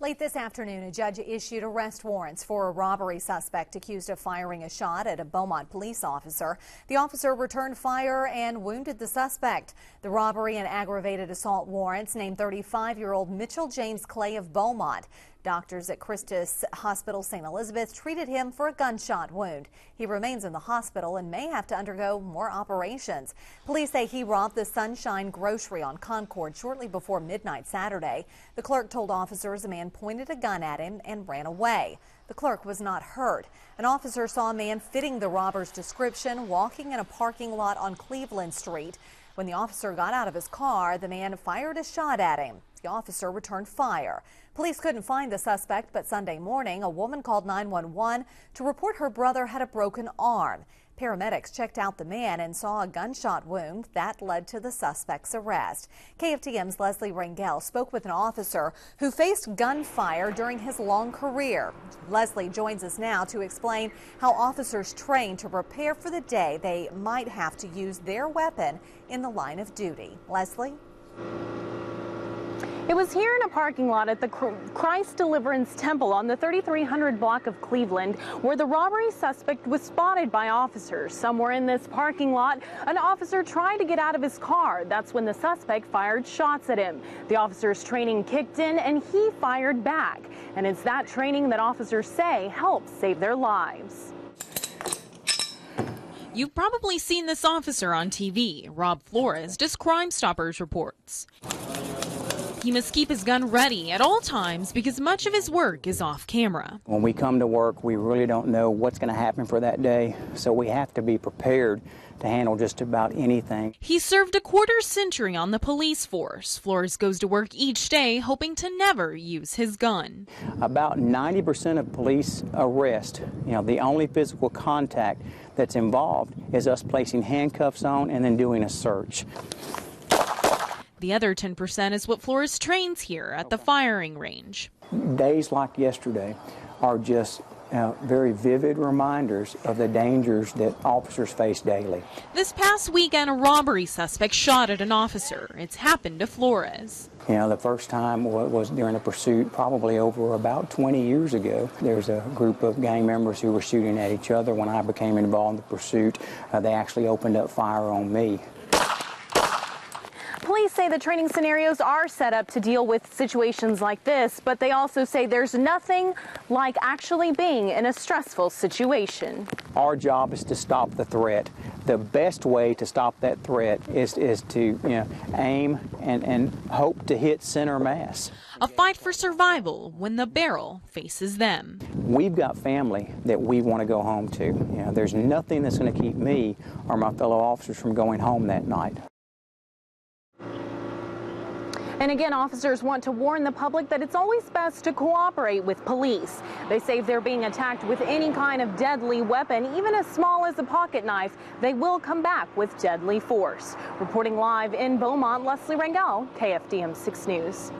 Late this afternoon, a judge issued arrest warrants for a robbery suspect accused of firing a shot at a Beaumont police officer. The officer returned fire and wounded the suspect. The robbery and aggravated assault warrants named 35-year-old Mitchell James Clay of Beaumont. Doctors at Christus Hospital Saint Elizabeth treated him for a gunshot wound. He remains in the hospital and may have to undergo more operations. Police say he robbed the Sunshine Grocery on Concord shortly before midnight Saturday. The clerk told officers a man pointed a gun at him and ran away. The clerk was not hurt. An officer saw a man fitting the robber's description walking in a parking lot on Cleveland Street. When the officer got out of his car, the man fired a shot at him. The officer returned fire. Police couldn't find the suspect, but Sunday morning, a woman called 911 to report her brother had a broken arm. Paramedics checked out the man and saw a gunshot wound that led to the suspect's arrest. KFDM's Leslie Rangel spoke with an officer who faced gunfire during his long career. Leslie joins us now to explain how officers train to prepare for the day they might have to use their weapon in the line of duty. Leslie? It was here in a parking lot at the Christ Deliverance Temple on the 3300 block of Cleveland where the robbery suspect was spotted by officers. Somewhere in this parking lot, an officer tried to get out of his car. That's when the suspect fired shots at him. The officer's training kicked in and he fired back. And it's that training that officers say helps save their lives. You've probably seen this officer on TV. Rob Flores does Crime Stoppers reports. He must keep his gun ready at all times because much of his work is off camera. When we come to work, we really don't know what's going to happen for that day, so we have to be prepared to handle just about anything. He served a quarter-century on the police force. Flores goes to work each day hoping to never use his gun. About 90% of police arrests, the only physical contact that's involved is us placing handcuffs on and then doing a search. The other 10% is what Flores trains here at the firing range. Days like yesterday are just very vivid reminders of the dangers that officers face daily. This past weekend, a robbery suspect shot at an officer. It's happened to Flores. The first time was during a pursuit probably over about 20 years ago. There's a group of gang members who were shooting at each other. When I became involved in the pursuit, they actually opened up fire on me. Police say the training scenarios are set up to deal with situations like this, but they also say there's nothing like actually being in a stressful situation. Our job is to stop the threat. The best way to stop that threat is to aim and hope to hit center mass. A fight for survival when the barrel faces them. We've got family that we want to go home to. There's nothing that's going to keep me or my fellow officers from going home that night. And again, officers want to warn the public that it's always best to cooperate with police. They say if they're being attacked with any kind of deadly weapon, even as small as a pocket knife, they will come back with deadly force. Reporting live in Beaumont, Leslie Rangel, KFDM 6 News.